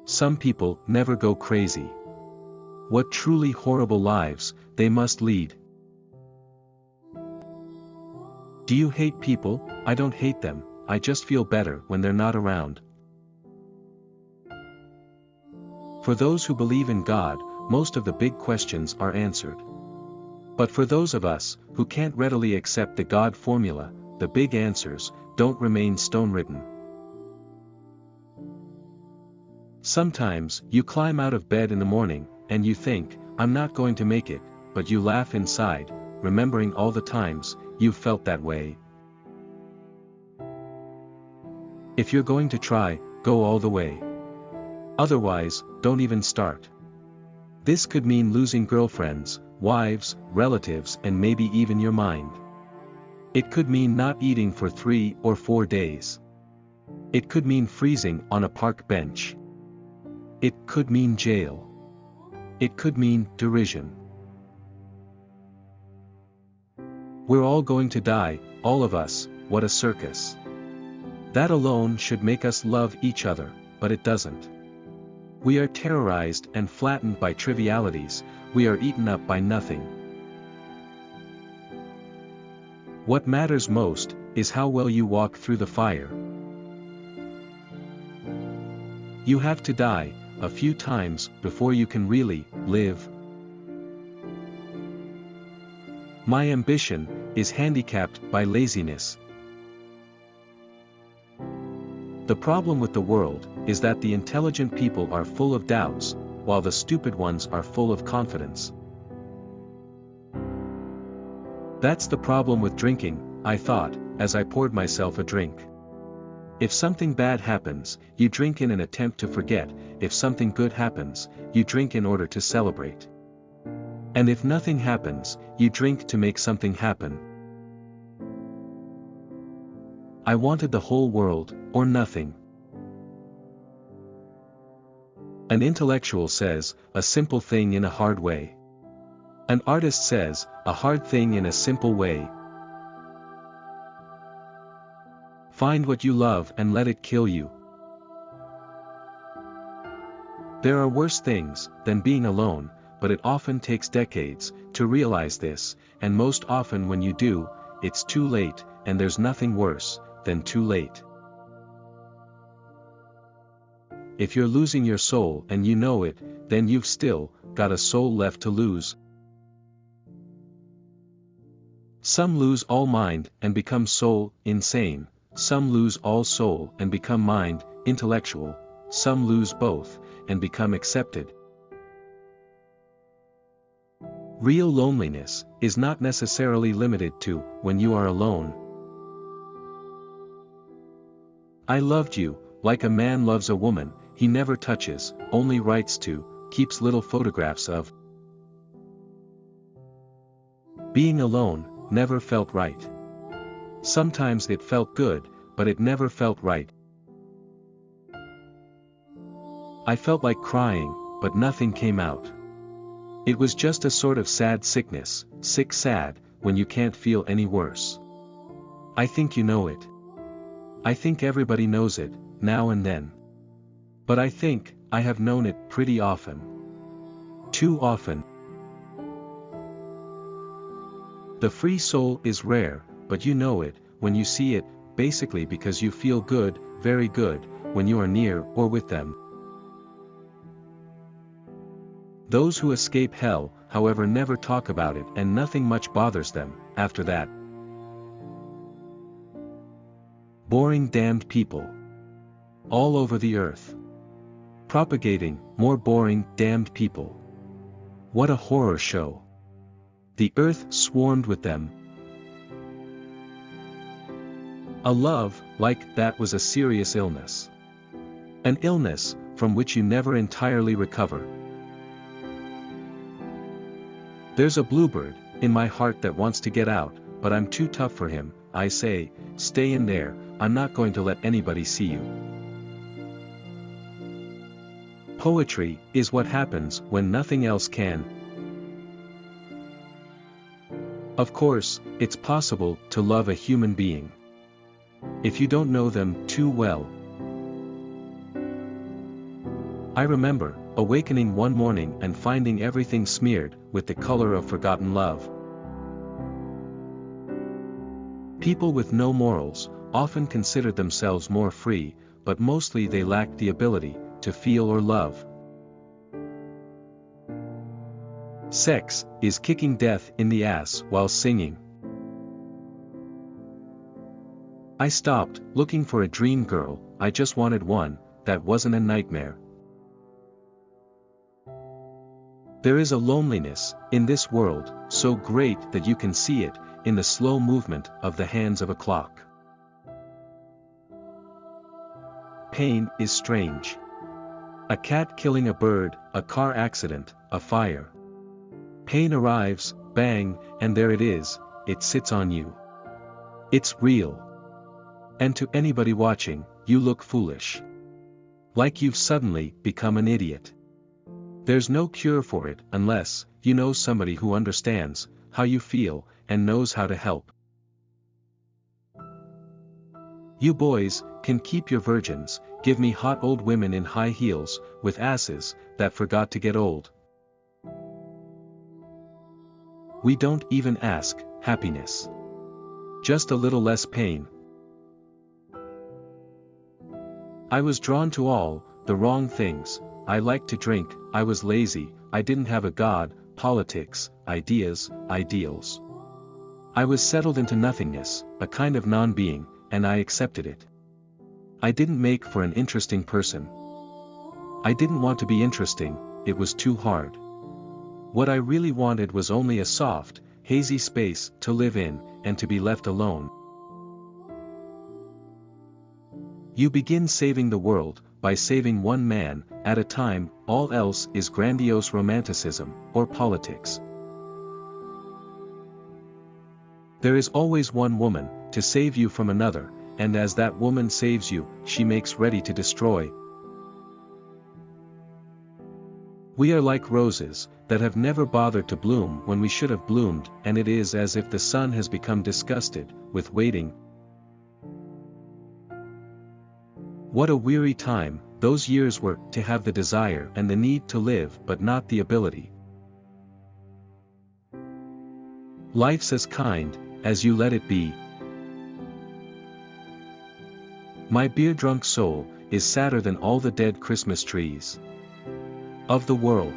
some people never go crazy. What truly horrible lives they must lead. Do you hate people? I don't hate them, I just feel better when they're not around. For those who believe in God, most of the big questions are answered. But for those of us who can't readily accept the God formula, the big answers don't remain stone-written. Sometimes you climb out of bed in the morning, and you think, I'm not going to make it, but you laugh inside, remembering all the times you've felt that way. If you're going to try, go all the way. Otherwise, don't even start. This could mean losing girlfriends, wives, relatives, and maybe even your mind. It could mean not eating for 3 or 4 days. It could mean freezing on a park bench. It could mean jail. It could mean derision. We're all going to die, all of us, what a circus. That alone should make us love each other, but it doesn't. We are terrorized and flattened by trivialities, we are eaten up by nothing. What matters most is how well you walk through the fire. You have to die a few times before you can really live. My ambition is handicapped by laziness. The problem with the world is that the intelligent people are full of doubts, while the stupid ones are full of confidence. That's the problem with drinking, I thought, as I poured myself a drink. If something bad happens, you drink in an attempt to forget, if something good happens, you drink in order to celebrate. And if nothing happens, you drink to make something happen. I wanted the whole world, or nothing. An intellectual says, a simple thing in a hard way. An artist says, a hard thing in a simple way. Find what you love and let it kill you. There are worse things than being alone, but it often takes decades to realize this, and most often when you do, it's too late, and there's nothing worse than too late. If you're losing your soul and you know it, then you've still got a soul left to lose. Some lose all mind and become soul, insane. Some lose all soul and become mind, intellectual. Some lose both and become accepted. Real loneliness is not necessarily limited to when you are alone. I loved you, like a man loves a woman, he never touches, only writes to, keeps little photographs of. Being alone never felt right. Sometimes it felt good, but it never felt right. I felt like crying, but nothing came out. It was just a sort of sad sickness, sick sad, when you can't feel any worse. I think you know it. I think everybody knows it, now and then. But I think, I have known it pretty often. Too often. The free soul is rare, but you know it, when you see it, basically because you feel good, very good, when you are near or with them. Those who escape hell, however, never talk about it and nothing much bothers them, after that. Boring damned people. All over the earth. Propagating more boring damned people. What a horror show. The earth swarmed with them. A love like that was a serious illness. An illness from which you never entirely recover. There's a bluebird in my heart that wants to get out, but I'm too tough for him. I say, stay in there, I'm not going to let anybody see you. Poetry is what happens when nothing else can. Of course, it's possible to love a human being. If you don't know them too well. I remember, awakening one morning and finding everything smeared with the color of forgotten love. People with no morals often consider themselves more free, but mostly they lack the ability to feel or love. Sex is kicking death in the ass while singing. I stopped looking for a dream girl, I just wanted one that wasn't a nightmare. There is a loneliness in this world so great that you can see it in the slow movement of the hands of a clock. Pain is strange. A cat killing a bird, a car accident, a fire. Pain arrives, bang, and there it is, it sits on you. It's real. And to anybody watching, you look foolish. Like you've suddenly become an idiot. There's no cure for it unless you know somebody who understands how you feel and knows how to help. You boys can keep your virgins, give me hot old women in high heels with asses that forgot to get old. We don't even ask happiness. Just a little less pain. I was drawn to all the wrong things. I liked to drink, I was lazy, I didn't have a god, politics, ideas, ideals. I was settled into nothingness, a kind of non-being, and I accepted it. I didn't make for an interesting person. I didn't want to be interesting, it was too hard. What I really wanted was only a soft, hazy space to live in, and to be left alone. You begin saving the world by saving one man at a time, all else is grandiose romanticism or politics. There is always one woman to save you from another, and as that woman saves you, she makes ready to destroy. We are like roses that have never bothered to bloom when we should have bloomed, and it is as if the sun has become disgusted with waiting. What a weary time those years were, to have the desire and the need to live but not the ability. Life's as kind as you let it be. My beer-drunk soul is sadder than all the dead Christmas trees of the world.